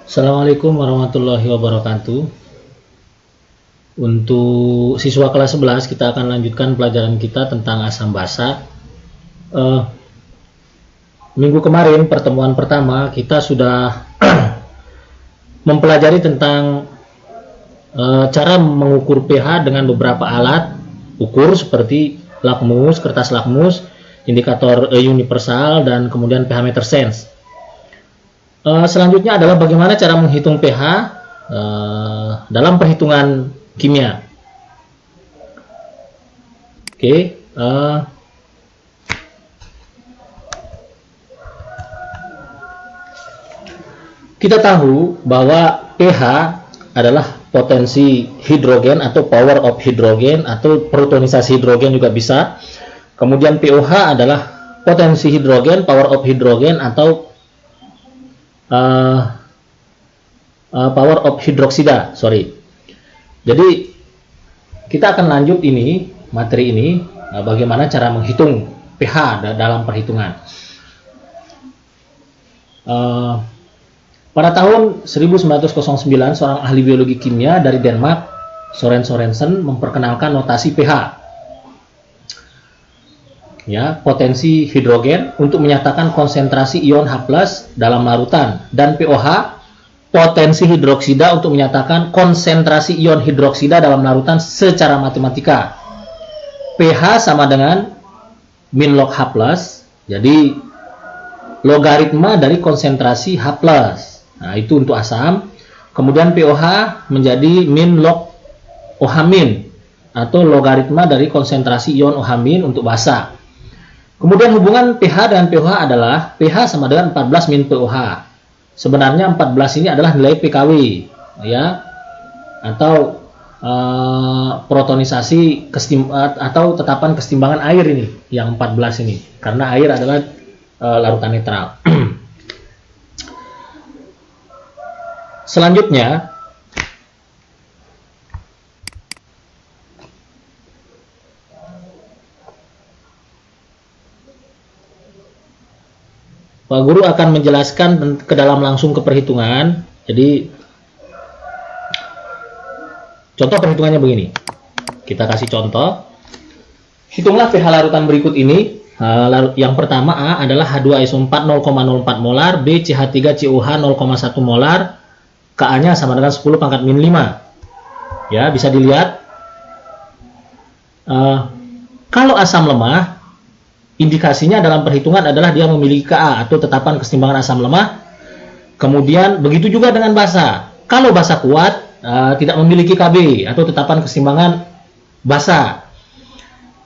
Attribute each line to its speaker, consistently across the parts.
Speaker 1: Assalamualaikum warahmatullahi wabarakatuh. Untuk siswa kelas 11 kita akan lanjutkan pelajaran kita tentang asam basa. Minggu kemarin pertemuan pertama kita sudah mempelajari tentang cara mengukur pH dengan beberapa alat ukur seperti lakmus, kertas lakmus, indikator universal, dan kemudian pH meter sense. Selanjutnya adalah bagaimana cara menghitung pH dalam perhitungan kimia. Kita tahu bahwa pH adalah potensi hidrogen atau power of hidrogen atau protonisasi hidrogen juga bisa. Kemudian pOH adalah potensi hidrogen, power of hidrogen atau power of hidroksida. Jadi kita akan lanjut materi ini bagaimana cara menghitung pH dalam perhitungan. Pada tahun 1909 seorang ahli biologi kimia dari Denmark, Søren Sørensen, memperkenalkan notasi pH. Potensi hidrogen untuk menyatakan konsentrasi ion H+ dalam larutan, dan pOH, potensi hidroksida untuk menyatakan konsentrasi ion hidroksida dalam larutan secara matematika. pH sama dengan min log H+, jadi logaritma dari konsentrasi H+. Nah, itu untuk asam. Kemudian pOH menjadi min log OH- atau logaritma dari konsentrasi ion OH- untuk basa. Kemudian hubungan pH dan pOH adalah pH sama dengan 14 min pOH. Sebenarnya 14 ini adalah nilai pKw, atau protonisasi atau tetapan kesetimbangan air ini, yang 14 ini, karena air adalah larutan netral. Selanjutnya, Pak Guru akan menjelaskan ke dalam langsung ke perhitungan. Jadi, contoh perhitungannya begini. Kita kasih contoh. Hitunglah pH larutan berikut ini. Yang pertama A adalah H2SO4 0,04 molar, B CH3COH 0,1 molar, Ka-nya sama dengan 10 pangkat min 5. Ya, bisa dilihat. Kalau asam lemah, indikasinya dalam perhitungan adalah dia memiliki Ka atau tetapan kesetimbangan asam lemah. Kemudian begitu juga dengan basa. Kalau basa kuat, tidak memiliki Kb atau tetapan kesetimbangan basa.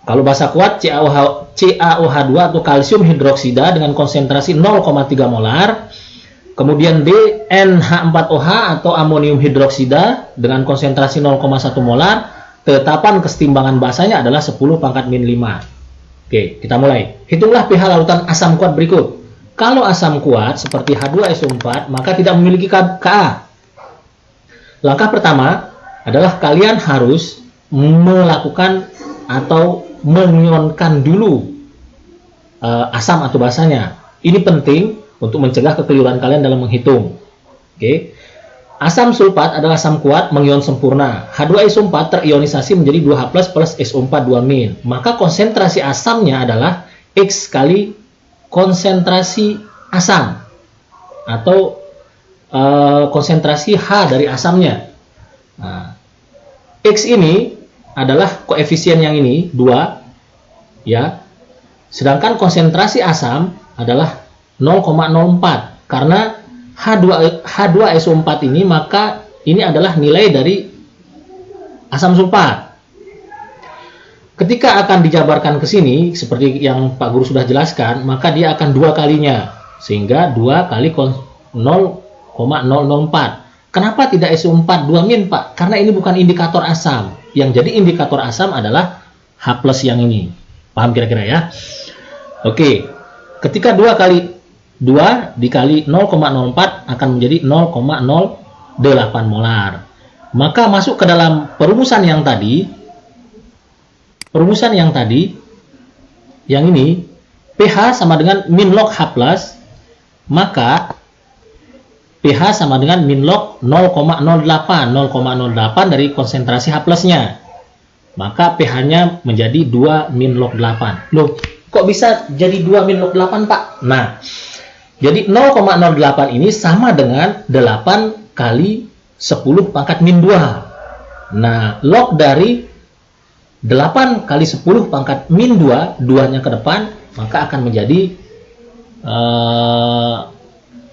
Speaker 1: Kalau basa kuat, CaOH2 atau kalsium hidroksida dengan konsentrasi 0,3 molar. Kemudian D, NH4OH atau amonium hidroksida dengan konsentrasi 0,1 molar. Tetapan kesetimbangan basanya adalah 10 pangkat min 5. Oke, kita mulai. Hitunglah pH larutan asam kuat berikut. Kalau asam kuat seperti H2SO4, maka tidak memiliki Ka. Langkah pertama adalah kalian harus melakukan atau mengionkan dulu asam atau basanya. Ini penting untuk mencegah kekeliruan kalian dalam menghitung. Asam sulfat adalah asam kuat mengion sempurna. H2SO4 terionisasi menjadi 2H+ plus SO4 2-. Maka konsentrasi asamnya adalah X kali konsentrasi asam atau konsentrasi H dari asamnya. Nah, X ini adalah koefisien yang ini 2, ya. Sedangkan konsentrasi asam adalah 0,04. Karena H2SO4 ini, maka ini adalah nilai dari asam sulfat. Ketika akan dijabarkan ke sini, seperti yang Pak Guru sudah jelaskan, maka dia akan 2 kalinya. Sehingga 2 kali 0,004. Kenapa tidak SO4 2-, Pak? Karena ini bukan indikator asam. Yang jadi indikator asam adalah H+ yang ini. Paham kira-kira ya? Oke. Ketika 2 dikali 0,04 akan menjadi 0,08 molar. Maka masuk ke dalam perumusan yang tadi, yang ini, pH sama dengan min log H+, maka pH sama dengan min log 0,08. 0,08 dari konsentrasi H plusnya. Maka pH-nya menjadi 2 min log 8. Loh, kok bisa jadi 2 min log 8, Pak? Nah, jadi 0,08 ini sama dengan 8 kali 10 pangkat min 2. Nah, log dari 8 kali 10 pangkat min 2, 2-nya ke depan, maka akan menjadi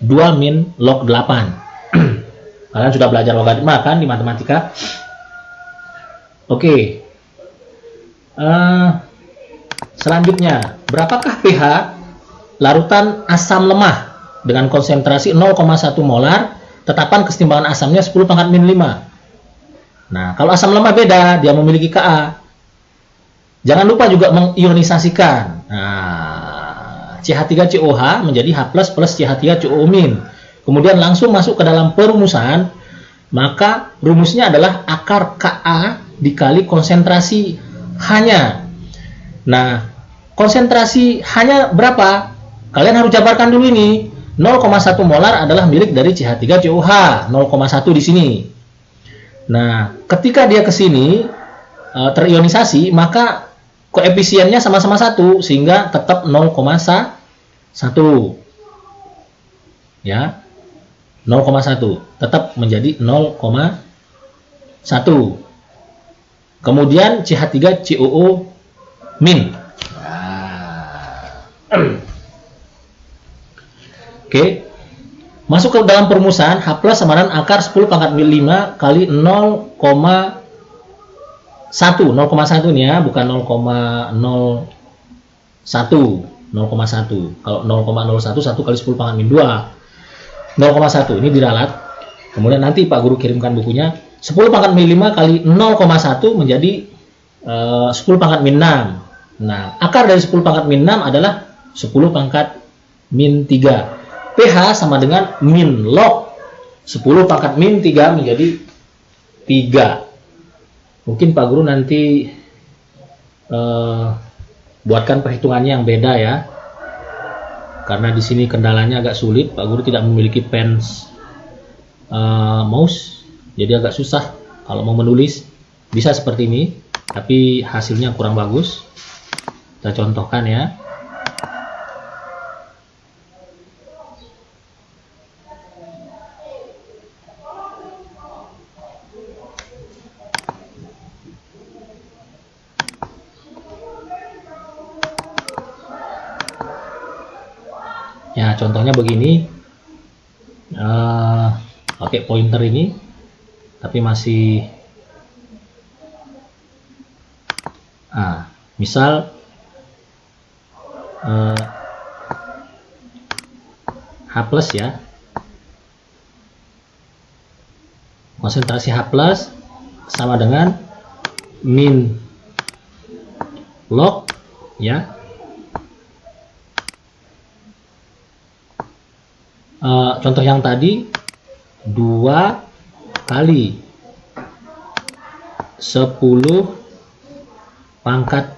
Speaker 1: 2 min log 8. Kalian sudah belajar logaritma kan di matematika? Oke. Selanjutnya, berapakah pH larutan asam lemah dengan konsentrasi 0,1 molar, tetapan kesetimbangan asamnya 10 pangkat min 5? Nah, kalau asam lemah beda, dia memiliki Ka. Jangan lupa juga mengionisasikan. Nah, CH3COH menjadi H+ plus CH3COO-. Kemudian langsung masuk ke dalam perumusan, maka rumusnya adalah akar Ka dikali konsentrasi H-nya. Nah, konsentrasi H-nya berapa? Kalian harus jabarkan dulu ini. 0,1 molar adalah milik dari CH3COH, 0,1 di sini. Nah, ketika dia ke sini terionisasi, maka koefisiennya sama-sama 1 sehingga tetap 0,1. Ya. 0,1 tetap menjadi 0,1. Kemudian CH3COO-. Oke. Masuk ke dalam perumusan, H+ sama dengan akar 10 pangkat min 5 kali 0,1 nih ya, bukan 0,01. 0,1. Kalau 0,01 1 kali 10 pangkat min 2. 0,1 ini diralat. Kemudian nanti Pak Guru kirimkan bukunya. 10 pangkat min 5 kali 0,1 menjadi 10 pangkat min 6. Nah, akar dari 10 pangkat min 6 adalah 10 pangkat min 3. pH sama dengan min log 10 pangkat min 3 menjadi 3. Mungkin Pak Guru nanti buatkan perhitungannya yang beda ya. Karena di sini kendalanya agak sulit, Pak Guru tidak memiliki pen mouse, jadi agak susah kalau mau menulis. Bisa seperti ini, tapi hasilnya kurang bagus. Kita contohkan ya. Ya, contohnya begini. Pakai pointer ini, tapi masih misal H+ ya. Konsentrasi H+ sama dengan min log ya. Contoh yang tadi 2 kali 10 pangkat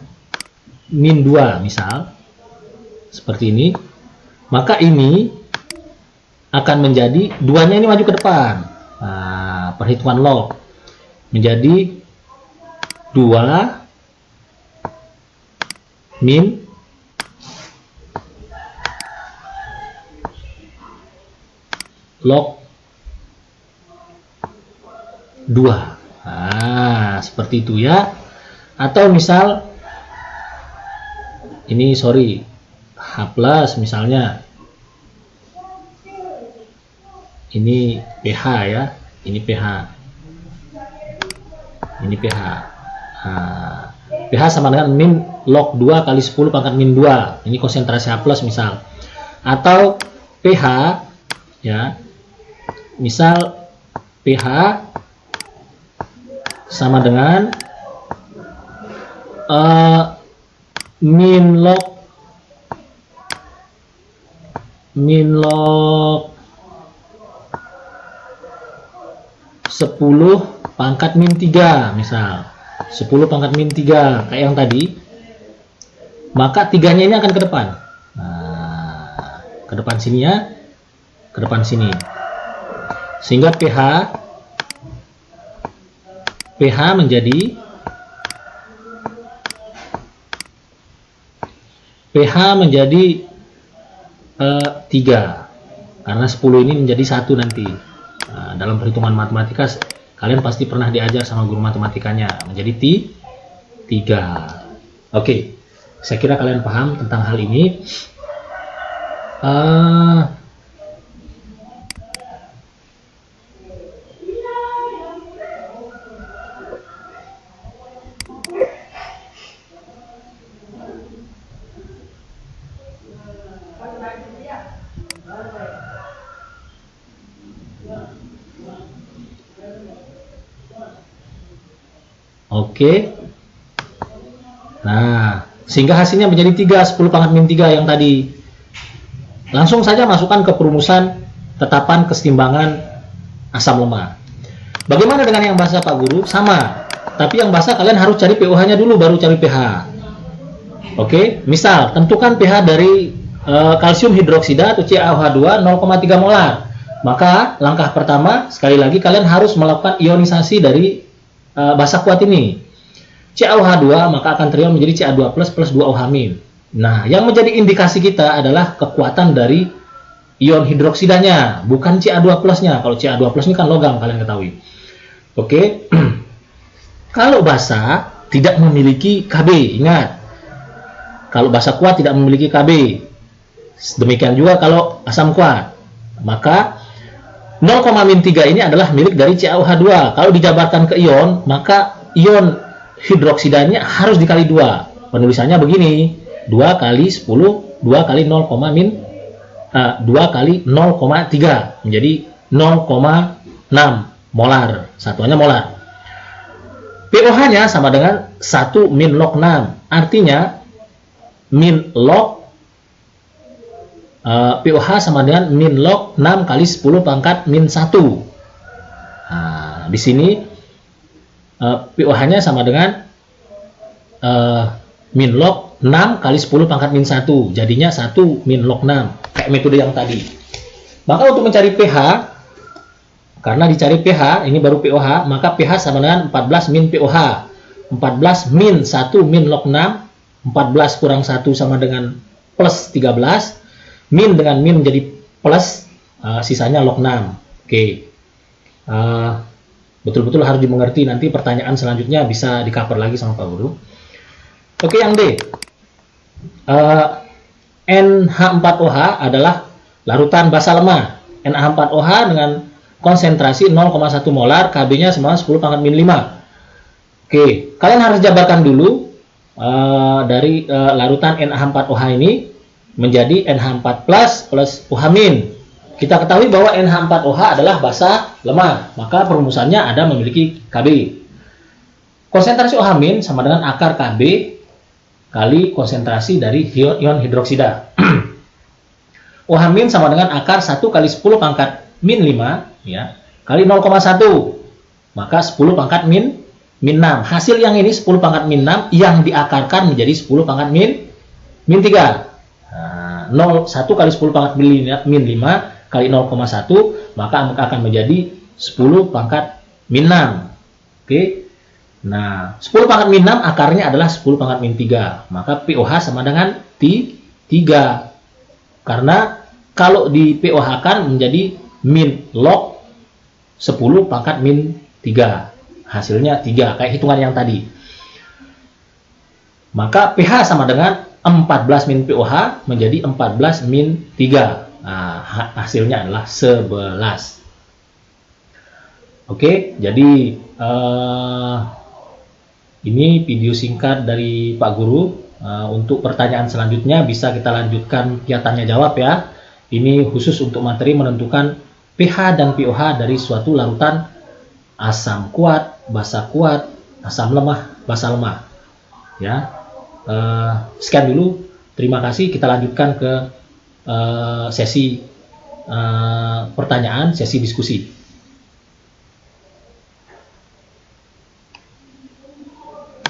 Speaker 1: min 2 misal seperti ini, maka ini akan menjadi 2-nya ini maju ke depan. Nah, perhitungan log menjadi 2 min log 2. Nah, seperti itu ya. Atau misal ini H+ misalnya. Ini pH ya. Ini pH. Ini pH. Nah, pH sama dengan min log 2 kali 10 pangkat min 2. Ini konsentrasi H+ misal. Atau pH ya. Misal pH sama dengan min log 10 pangkat min 3 misal. 10 pangkat min 3 kayak yang tadi. Maka 3-nya ini akan ke depan. Nah, ke depan sini ya. Ke depan sini. Sehingga pH menjadi 3, karena 10 ini menjadi 1 nanti. Nah, dalam perhitungan matematika kalian pasti pernah diajar sama guru matematikanya, menjadi 3. Oke, saya kira kalian paham tentang hal ini. Oke. Nah, sehingga hasilnya menjadi 3, 10 pangkat min 3 yang tadi. Langsung saja masukkan ke perumusan tetapan kesetimbangan asam lemah. Bagaimana dengan yang basah Pak Guru? Sama. Tapi yang basah kalian harus cari pOH-nya dulu, baru cari pH. Oke, misal tentukan pH dari kalsium hidroksida atau CaOH2 0,3 molar. Maka langkah pertama, sekali lagi kalian harus melakukan ionisasi dari basa kuat ini. CaOH2 maka akan terion menjadi Ca2+ plus 2OH-. Nah, yang menjadi indikasi kita adalah kekuatan dari ion hidroksidanya, bukan Ca2+-nya. Kalau Ca2+ ini kan logam, kalian ketahui. Oke. Kalau basa tidak memiliki Kb, ingat. Kalau basa kuat tidak memiliki Kb. Demikian juga kalau asam kuat. Maka 0,-3 ini adalah milik dari CaOH2. Kalau dijabarkan ke ion, maka ion hidroksidanya harus dikali 2. Penulisannya begini, 2 kali 10, 2 kali 2 kali 0,3 menjadi 0,6 molar. Satuannya molar. pOH-nya sama dengan 1 min log 6. Artinya min log pOH sama dengan min log 6 kali 10 pangkat min 1. Nah, di sini pOH-nya sama dengan min log 6 kali 10 pangkat min 1. Jadinya 1 min log 6. Kayak metode yang tadi. Maka untuk mencari pH, karena dicari pH, ini baru pOH, maka pH sama dengan 14 min pOH. 14 min 1 min log 6. 14 kurang 1 sama dengan plus 13. Min dengan min menjadi plus, sisanya log 6. Oke. Betul-betul harus dimengerti, nanti pertanyaan selanjutnya bisa di-cover lagi sama Pak Guru. Oke, yang D. NH4OH adalah larutan basa lemah. NH4OH dengan konsentrasi 0,1 molar, Kb-nya sama 10 pangkat min 5. Oke, kalian harus jabarkan dulu dari larutan NH4OH ini menjadi NH4 plus OH-. Kita ketahui bahwa NH4OH adalah basa lemah, maka perumusannya ada memiliki Kb. Konsentrasi OH- sama dengan akar Kb kali konsentrasi dari ion hidroksida. OH- sama dengan akar 1 kali 10 pangkat min 5 ya, kali 0,1. Maka 10 pangkat min 6. Hasil yang ini 10 pangkat min 6 yang diakarkan menjadi 10 pangkat min 3. 1 kali 10 pangkat min 5 kali 0,1, maka akan menjadi 10 pangkat min 6. Oke. Nah, 10 pangkat min 6 akarnya adalah 10 pangkat min 3. Maka pOH sama dengan 3. Karena kalau di pOH-kan menjadi min log 10 pangkat min 3. Hasilnya 3, kayak hitungan yang tadi. Maka pH sama dengan 14 min pOH menjadi 14 min 3. Nah, hasilnya adalah 11. Oke, jadi ini video singkat dari Pak Guru. Untuk pertanyaan selanjutnya bisa kita lanjutkan via tanya jawab ya. Ini khusus untuk materi menentukan pH dan pOH dari suatu larutan asam kuat, basa kuat, asam lemah, basa lemah. Ya, sekian dulu. Terima kasih. Kita lanjutkan ke sesi pertanyaan, sesi diskusi.